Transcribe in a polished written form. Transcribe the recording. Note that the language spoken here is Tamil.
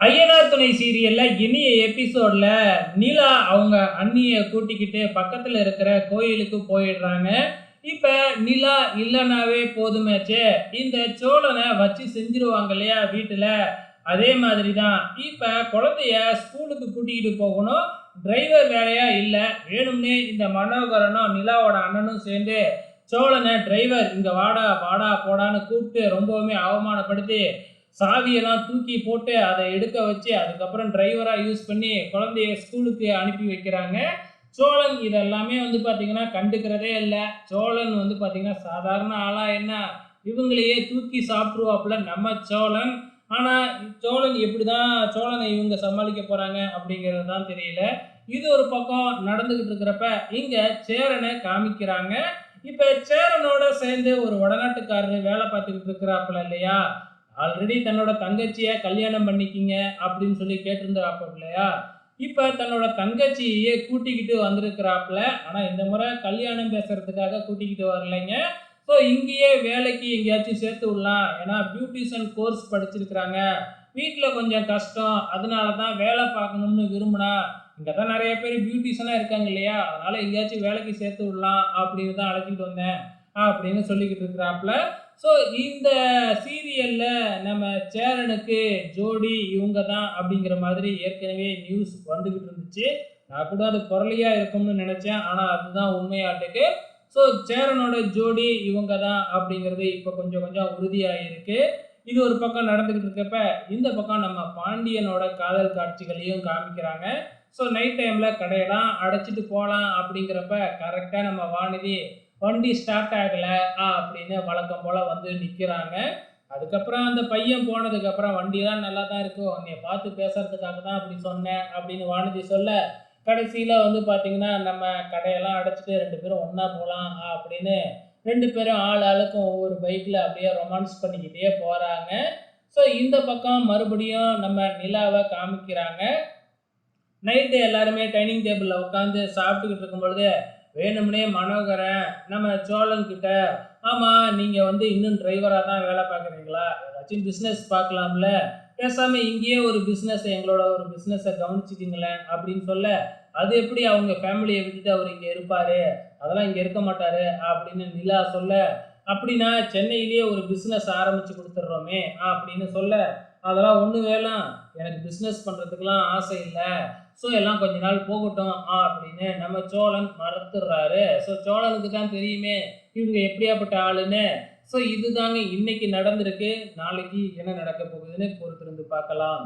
ஐயனார் துணை சீரியல்ல இனிய எபிசோட்ல நிலா அவங்க அண்ணிய கூட்டிக்கிட்டு பக்கத்துல இருக்கிற கோயிலுக்கு போயிடுறாங்க. இப்ப நிலா இல்லனாவே போதுமாச்சே, இந்த சோழனை வச்சு செஞ்சிருவாங்க இல்லையா வீட்டுல. அதே மாதிரி தான் இப்ப குழந்தைய ஸ்கூலுக்கு கூட்டிக்கிட்டு போகணும். டிரைவர் வேலையா இல்ல. வேணும்னே இந்த மனோகரனும் நிலாவோட அண்ணனும் சேர்ந்து சோழனை டிரைவர் இங்க வாடா வாடா போடான்னு கூப்பிட்டு ரொம்பவுமே அவமானப்படுத்தி சாவியெல்லாம் தூக்கி போட்டு அதை எடுக்க வச்சு அதுக்கப்புறம் டிரைவராக யூஸ் பண்ணி குழந்தைய ஸ்கூலுக்கு அனுப்பி வைக்கிறாங்க. சோழன் இதெல்லாமே வந்து பார்த்தீங்கன்னா கண்டுக்கிறதே இல்லை. சோழன் வந்து பார்த்தீங்கன்னா சாதாரண ஆளாக என்ன இவங்களையே தூக்கி சாப்பிட்ருவாப்புல நம்ம சோழன். ஆனால் சோழன் எப்படி தான் சோழனை இவங்க சமாளிக்க போகிறாங்க அப்படிங்கிறது தான் தெரியல. இது ஒரு பக்கம் நடந்துக்கிட்டு இருக்கிறப்ப இங்கே சேரனை காமிக்கிறாங்க. இப்போ சேரனோட சேர்ந்து ஒரு வடநாட்டுக்காரர் வேலை பார்த்துக்கிட்டு இருக்கிறாப்புல இல்லையா, ஆல்ரெடி தன்னோட தங்கச்சிய கல்யாணம் பண்ணிக்கிங்க அப்படின்னு சொல்லி கேட்டிருந்தாப்புல இல்லையா. இப்ப தன்னோட தங்கச்சியே கூட்டிக்கிட்டு வந்திருக்கிறாப்புல. ஆனா இந்த முறை கல்யாணம் பேசுறதுக்காக கூட்டிக்கிட்டு வரலைங்க. ஸோ இங்கேயே வேலைக்கு எங்கேயாச்சும் சேர்த்து விடலாம். ஏன்னா பியூட்டிஷியன் கோர்ஸ் படிச்சிருக்கிறாங்க. வீட்டில் கொஞ்சம் கஷ்டம், அதனால தான் வேலை பார்க்கணும்னு விரும்பினா இங்கே தான் நிறைய பேர் பியூட்டிஷியனாக இருக்காங்க இல்லையா, அதனால எங்கேயாச்சும் வேலைக்கு சேர்த்து விடலாம் அப்படின்னு தான் அழைச்சிட்டு வந்தேன் அப்படின்னு சொல்லிக்கிட்டு இருக்கிறாப்புல. ஸோ இந்த சீரியல்ல நம்ம சேரனுக்கு ஜோடி இவங்க தான் அப்படிங்கிற மாதிரி ஏற்கனவே நியூஸ் வந்துகிட்டு இருந்துச்சு. நான் கூட அது குரலையா இருக்கும்னு நினைச்சேன், ஆனால் அதுதான் உண்மையாட்டுக்கு. ஸோ சேரனோட ஜோடி இவங்க தான் அப்படிங்கிறது இப்போ கொஞ்சம் கொஞ்சம் உறுதியாயிருக்கு. இது ஒரு பக்கம் நடந்துகிட்டு இருக்கப்ப இந்த பக்கம் நம்ம பாண்டியனோட காதல் காட்சிகளையும் காமிக்கிறாங்க. ஸோ நைட் டைம்ல கடையெல்லாம் அடைச்சிட்டு போகலாம் அப்படிங்கிறப்ப கரெக்டாக நம்ம வானதி வண்டி ஸ்டார்ட் ஆகல அப்படின்னு வழக்கம் போல வந்து நிற்கிறாங்க. அதுக்கப்புறம் அந்த பையன் போனதுக்கப்புறம் வண்டியெல்லாம் நல்லா தான் இருக்கும், உன்னைய பார்த்து பேசுறதுக்காக தான் அப்படி சொன்னேன் அப்படின்னு வானதி சொல்ல, கடைசியில் வந்து பார்த்தீங்கன்னா நம்ம கடையெல்லாம் அடைச்சிட்டு ரெண்டு பேரும் ஒன்றா போகலாம் அப்படின்னு ரெண்டு பேரும் ஆள் ஆளுக்கும் ஒவ்வொரு பைக்கில் அப்படியே ரொமான்ஸ் பண்ணிக்கிட்டே போகிறாங்க. ஸோ இந்த பக்கம் மறுபடியும் நம்ம நிலாவை காமிக்கிறாங்க. நைட்டு எல்லாருமே டைனிங் டேபிளில் உட்காந்து சாப்பிட்டுக்கிட்டு இருக்கும் பொழுது வேணும்னே மனோகரன் நம்ம சோழன் கிட்ட, ஆமாம் நீங்கள் வந்து இன்னும் டிரைவராக தான் வேலை பார்க்குறீங்களா, ஏதாச்சும் பிஸ்னஸ் பார்க்கலாம்ல, பேசாமல் இங்கேயே ஒரு பிஸ்னஸ் எங்களோட ஒரு பிஸ்னஸை கவனிச்சிட்டிங்களேன் அப்படின்னு சொல்ல, அது எப்படி அவங்க ஃபேமிலியை விட்டுட்டு அவர் இங்கே இருப்பார், அதெல்லாம் இங்கே இருக்க மாட்டார் அப்படின்னு நிலா சொல்ல, அப்படின்னா சென்னையிலேயே ஒரு பிஸ்னஸ் ஆரம்பித்து கொடுத்துட்றோமே அப்படின்னு சொல்ல, அதெல்லாம் ஒன்று வேலாம், எனக்கு பிஸ்னஸ் பண்ணுறதுக்கெலாம் ஆசை இல்லை, ஸோ எல்லாம் கொஞ்ச நாள் போகட்டும் அப்படின்னு நம்ம சோழன் மறுத்துடுறாரு. ஸோ சோழனுக்கு தான் தெரியுமே இவங்க எப்படியாப்பட்ட ஆளுன்னு. ஸோ இதுதாங்க இன்னைக்கு நடந்திருக்கு. நாளைக்கு என்ன நடக்க போகுதுன்னு பொறுத்திருந்து பார்க்கலாம்.